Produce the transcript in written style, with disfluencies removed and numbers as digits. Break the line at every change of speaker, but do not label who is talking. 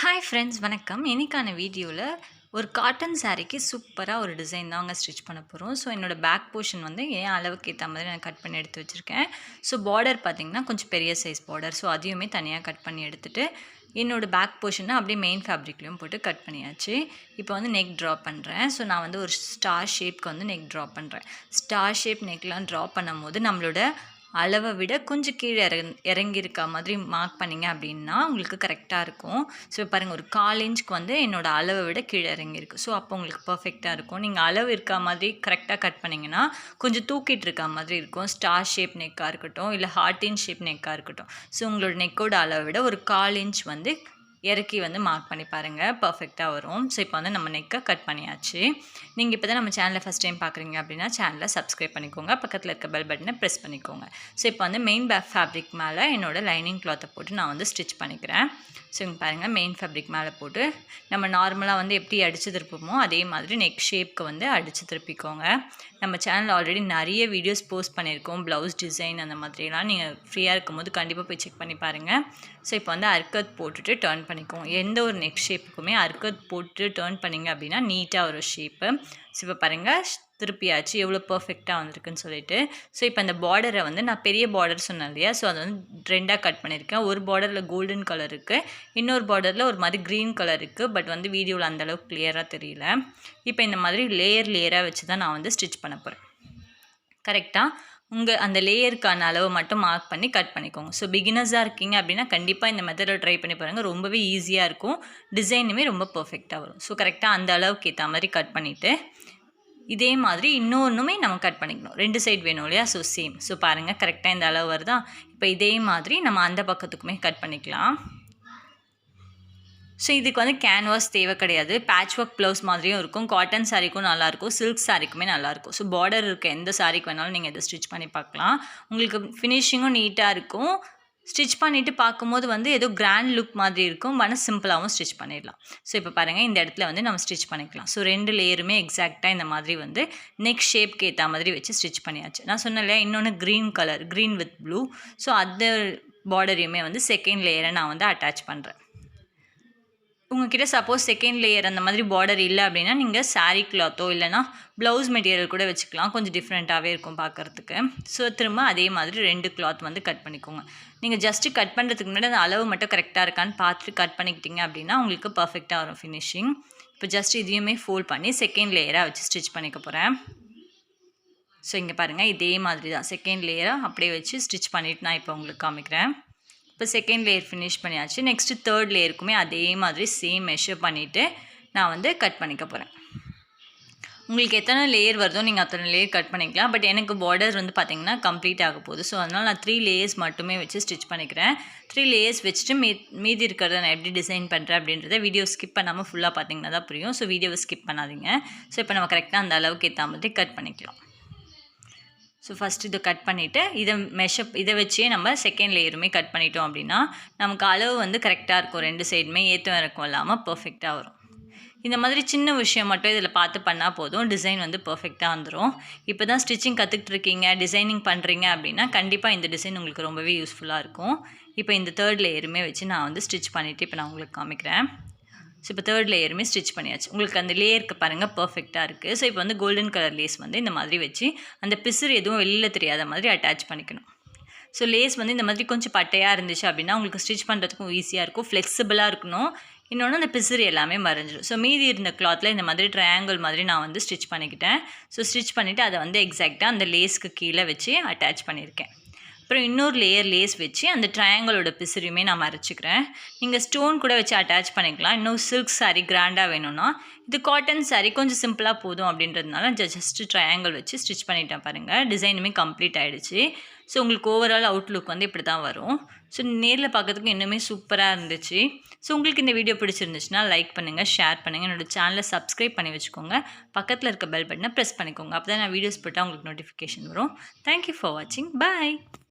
Hi friends வணக்கம். இன்னைக்கான வீடியோவில் ஒரு காட்டன் சாரீக்கு சூப்பராக ஒரு டிசைன் தாங்க ஸ்டிச் பண்ண போகிறோம். ஸோ என்னோடய பேக் போர்ஷன் வந்து என் அளவுக்கு ஏற்ற மாதிரி நான் கட் பண்ணி எடுத்து வச்சுருக்கேன். ஸோ பார்டர் பார்த்திங்கன்னா கொஞ்சம் பெரிய சைஸ் பார்டர். ஸோ அதையுமே தனியாக கட் பண்ணி எடுத்துகிட்டு என்னோடய பேக் போர்ஷனை அப்படியே மெயின் ஃபேப்ரிக்லேயும் போட்டு கட் பண்ணியாச்சு. இப்போ வந்து நெக் ட்ரா பண்ணுறேன். ஸோ நான் வந்து ஒரு ஸ்டார் ஷேப்க்கு வந்து நெக் ட்ரா பண்ணுறேன். ஸ்டார் ஷேப் நெக்லாம் ட்ரா பண்ணும் போது நம்மளோட அளவை விட கொஞ்சம் கீழே இறங்கியிருக்க மாதிரி மார்க் பண்ணிங்க அப்படின்னா உங்களுக்கு கரெக்டாக இருக்கும். ஸோ பாருங்கள், ஒரு 1/4 இன்ச்சுக்கு வந்து என்னோடய அளவை விட கீழே இறங்கியிருக்கு. ஸோ அப்போ உங்களுக்கு பர்ஃபெக்டாக இருக்கும். நீங்கள் அளவு இருக்க மாதிரி கரெக்டாக கட் பண்ணிங்கன்னா கொஞ்சம் தூக்கிட்டு இருக்க மாதிரி இருக்கும். ஸ்டார் ஷேப் நெக்காக இருக்கட்டும், இல்லை ஹார்டின் ஷேப் நெக்காக இருக்கட்டும். ஸோ உங்களோட நெக்கோட அளவை விட ஒரு 1/4 இன்ச் வந்து இறக்கி வந்து மார்க் பண்ணி பாருங்கள், பர்ஃபெக்டாக வரும். ஸோ இப்போ வந்து நம்ம நெக்கை கட் பண்ணியாச்சு. நீங்கள் இப்போ தான் நம்ம சேனலை ஃபஸ்ட் டைம் பார்க்குறீங்க அப்படின்னா சேனலை சப்ஸ்கிரைப் பண்ணிக்கோங்க, பக்கத்தில் இருக்க பெல் பட்டனை ப்ரெஸ் பண்ணிக்கோங்க. ஸோ இப்போ வந்து மெயின் ஃபேப்ரிக் மேலே என்னோடய லைனிங் கிளாத்தை போட்டு நான் வந்து ஸ்டிச் பண்ணிக்கிறேன். ஸோ இங்கே பாருங்கள், மெயின் ஃபேப்ரிக் மேலே போட்டு நம்ம நார்மலாக வந்து எப்படி அடித்து திருப்போமோ அதே மாதிரி நெக் ஷேப்க்கு வந்து அடித்து திருப்பிக்கோங்க. நம்ம சேனலில் ஆல்ரெடி நிறைய வீடியோஸ் போஸ்ட் பண்ணியிருக்கோம், ப்ளவுஸ் டிசைன் அந்த மாதிரிலாம். நீங்கள் ஃப்ரீயாக இருக்கும்போது கண்டிப்பாக போய் செக் பண்ணி பாருங்கள். ஸோ இப்போ வந்து அர்க்கத் போட்டுட்டு டர்ன் பண்ணிக்கோங்க. எந்த ஒரு நெக் ஷேப்புக்குமே அர்க்கத் போட்டு டர்ன் பண்ணிங்க அப்படின்னா நீட்டாக ஒரு ஷேப்பு. ஸோ இப்போ பாருங்கள், திருப்பியாச்சு எவ்வளோ பர்ஃபெக்டாக வந்திருக்குன்னு சொல்லிட்டு. ஸோ இப்போ அந்த பார்டரை வந்து நான் பெரிய பார்டர் சொன்னேன் இல்லையா, ஸோ அதை வந்து 2ஆக கட் பண்ணியிருக்கேன். ஒரு பார்டரில் கோல்டன் கலர் இருக்குது, இன்னொரு பார்டரில் ஒரு மாதிரி க்ரீன் கலர் இருக்குது. பட் வந்து வீடியோவில் அந்தளவுக்கு கிளியராக தெரியல. இப்போ இந்த மாதிரி லேயராக வச்சு தான் நான் வந்து ஸ்டிச் பண்ண போகிறேன். கரெக்டாக உங்கள் அந்த லேயருக்கான அளவு மட்டும் மார்க் பண்ணி கட் பண்ணிக்கோங்க. ஸோ பிகினர்ஸாக இருக்கீங்க அப்படின்னா கண்டிப்பாக இந்த மெத்தடில் ட்ரை பண்ணி பாருங்கள். ரொம்பவே ஈஸியாக இருக்கும், டிசைனுமே ரொம்ப பர்ஃபெக்டாக வரும். ஸோ கரெக்டாக அந்த அளவுக்கு ஏற்ற மாதிரி கட் பண்ணிவிட்டு இதே மாதிரி இன்னொன்றுமே நம்ம கட் பண்ணிக்கணும். 2 சைடு வேணும் இல்லையா, ஸோ சேம். ஸோ பாருங்கள், கரெக்டாக இந்த அளவு வருதா. இப்போ இதே மாதிரி நம்ம அந்த பக்கத்துக்குமே கட் பண்ணிக்கலாம். ஸோ இதுக்கு வந்து கேன்வாஸ் தேவை கிடையாது. பேட்ச்வொர்க் ப்ளவுஸ் மாதிரியும் இருக்கும், காட்டன் சாரீக்கும் நல்லாயிருக்கும், சில்க் சாரீக்குமே நல்லாயிருக்கும். ஸோ பார்டர் இருக்க எந்த சாரீக்கு வேணாலும் நீங்கள் இதை ஸ்டிச் பண்ணி பார்க்கலாம். உங்களுக்கு ஃபினிஷிங்கும் நீட்டாக இருக்கும். ஸ்டிச் பண்ணிவிட்டு பார்க்கும்போது வந்து ஏதோ கிராண்ட் லுக் மாதிரி இருக்கும், ஆனால் சிம்பிளாகவும் ஸ்டிச் பண்ணிடலாம். ஸோ இப்போ பாருங்கள், இந்த இடத்துல வந்து நம்ம ஸ்டிச் பண்ணிக்கலாம். ஸோ 2 லேயருமே எக்ஸாக்டாக இந்த மாதிரி வந்து நெக் ஷேப்க்கு ஏற்ற மாதிரி வச்சு ஸ்டிச் பண்ணியாச்சு. நான் சொன்னேன் இல்லையா, இன்னொன்று green colour, green with blue. So அந்த பார்டரையுமே வந்து செகண்ட் லேயரை நான் வந்து அட்டாச் பண்ணுறேன். உங்கள்கிட்ட சப்போஸ் செகண்ட் லேயர் அந்த மாதிரி பார்டர் இல்லை அப்படின்னா நீங்கள் சாரீ கிளாத்தோ இல்லைனா ப்ளவுஸ் மெட்டீரியல் கூட வச்சுக்கலாம். கொஞ்சம் டிஃப்ரெண்ட்டாகவே இருக்கும் பார்க்குறதுக்கு. ஸோ திரும்ப அதே மாதிரி 2 கிளாத் வந்து கட் பண்ணிக்கோங்க. நீங்கள் ஜஸ்ட்டு கட் பண்ணுறதுக்கு முன்னாடி அந்த அளவு மட்டும் கரெக்டாக இருக்கான்னு பார்த்துட்டு கட் பண்ணிக்கிட்டீங்க அப்படின்னா உங்களுக்கு பர்ஃபெக்டாக வரும் ஃபினிஷிங். இப்போ ஜஸ்ட் இதையுமே ஃபோல்ட் பண்ணி செகண்ட் லேயராக வச்சு ஸ்டிச் பண்ணிக்க போகிறேன். ஸோ இங்கே பாருங்கள், இதே மாதிரி தான் செகண்ட் லேயராக அப்படியே வச்சு ஸ்டிச் பண்ணிவிட்டு நான் இப்போ உங்களுக்கு காமிக்கிறேன். இப்போ செகண்ட் லேயர் ஃபினிஷ் பண்ணியாச்சு. நெக்ஸ்ட்டு தேர்ட் லேயருக்குமே அதே மாதிரி சேம் மெஷர் பண்ணிவிட்டு நான் வந்து கட் பண்ணிக்க போகிறேன். உங்களுக்கு எத்தனை லேயர் வருதோ நீங்கள் அத்தனை லேயர் கட் பண்ணிக்கலாம். பட் எனக்கு பார்டர் வந்து பார்த்திங்கன்னா கம்ப்ளீட் ஆக போகுது. ஸோ அதனால் நான் 3 லேயர்ஸ் மட்டுமே வச்சு ஸ்டிச் பண்ணிக்கிறேன். 3 லேயர்ஸ் வச்சுட்டு மீதி இருக்கிறத நான் எப்படி டிசைன் பண்ணுறேன் அப்படின்றத வீடியோ ஸ்கிப் பண்ணாமல் ஃபுல்லாக பார்த்திங்கன்னா தான் புரியும். ஸோ வீடியோவை ஸ்கிப் பண்ணாதீங்க. ஸோ இப்போ நம்ம கரெக்டாக அந்த அளவுக்கு ஏற்ற மாதிரி கட் பண்ணிக்கலாம். ஸோ ஃபஸ்ட் இதை கட் பண்ணிவிட்டு இதை வச்சே நம்ம செகண்ட் லேயருமே கட் பண்ணிட்டோம் அப்படின்னா நமக்கு அளவு வந்து கரெக்டாக இருக்கும். 2 சைடுமே ஏற்றம் இறக்கம் இல்லாமல் பர்ஃபெக்டாக வரும். இந்த மாதிரி சின்ன விஷயம் மட்டும் இதில் பார்த்து பண்ணால் போதும், டிசைன் வந்து பர்ஃபெக்டாக வந்துடும். இப்போ தான் ஸ்டிச்சிங் கற்றுக்கிட்டு இருக்கீங்க, டிசைனிங் பண்ணுறீங்க அப்படின்னா கண்டிப்பாக இந்த டிசைன் உங்களுக்கு ரொம்பவே யூஸ்ஃபுல்லாக இருக்கும். இப்போ இந்த தேர்ட் லேயருமே வச்சு நான் வந்து ஸ்டிச் பண்ணிவிட்டு இப்போ நான் உங்களுக்கு காமிக்கிறேன். ஸோ இப்போ தேர்ட் லேயருமே ஸ்டிச் பண்ணியாச்சு. உங்களுக்கு அந்த லேயருக்கு பாருங்கள் பர்ஃபெக்டாக இருக்குது. ஸோ இப்போ வந்து கோல்டன் கலர் லேஸ் வந்து இந்த மாதிரி வச்சு அந்த பிசுறு எதுவும் வெளியில் தெரியாத மாதிரி அட்டாச் பண்ணிக்கணும். ஸோ லேஸ் வந்து இந்த மாதிரி கொஞ்சம் பட்டையாக இருந்துச்சு அப்படின்னா உங்களுக்கு ஸ்டிச் பண்ணுறதுக்கும் ஈஸியாக இருக்கும், ஃப்ளெக்சிபிளாக இருக்கணும். இன்னொன்று அந்த பிசுறு எல்லாமே மறைஞ்சிடும். ஸோ மீதி இருந்த கிளாத்தில் இந்த மாதிரி ட்ரையாங்கிள் மாதிரி நான் வந்து ஸ்டிச் பண்ணிக்கிட்டேன். ஸோ ஸ்டிச் பண்ணிவிட்டு அதை வந்து எக்ஸாக்டாக அந்த லேஸ்க்கு கீழே வச்சு அட்டாச் பண்ணியிருக்கேன். அப்புறம் இன்னொரு லேஸ் வச்சு அந்த ட்ரையாங்கிளோட பிசுரியுமே நான் மறைச்சிக்கிறேன். நீங்கள் ஸ்டோன் கூட வச்சு அட்டாச் பண்ணிக்கலாம். இன்னும் சில்க் சாரீ கிராண்டாக வேணும்னா, இது காட்டன் சாரீ கொஞ்சம் சிம்பிளாக போதும் அப்படின்றதுனால ஜஸ்ட்டு ட்ரையாங்கிள் வச்சு ஸ்டிச் பண்ணிட்டேன் பாருங்கள். டிசைனுமே கம்ப்ளீட் ஆகிடுச்சு. ஸோ உங்களுக்கு ஓவரால் அவுட்லுக் வந்து இப்படி தான் வரும். ஸோ நேரில் பார்க்கறதுக்கு இன்னுமே சூப்பராக இருந்துச்சு. ஸோ உங்களுக்கு இந்த வீடியோ பிடிச்சிருந்துச்சுன்னா லைக் பண்ணுங்கள், ஷேர் பண்ணுங்கள், என்னோடய சேனலை சப்ஸ்கிரைப் பண்ணி வச்சுக்கோங்க, பக்கத்தில் இருக்க பெல் பட்டனை ப்ரெஸ் பண்ணிக்கோங்க. அப்போ தான் நான் வீடியோஸ் போட்டால் உங்களுக்கு நோட்டிஃபிகேஷன் வரும். தேங்க்யூ ஃபார் வாட்சிங். பாய்.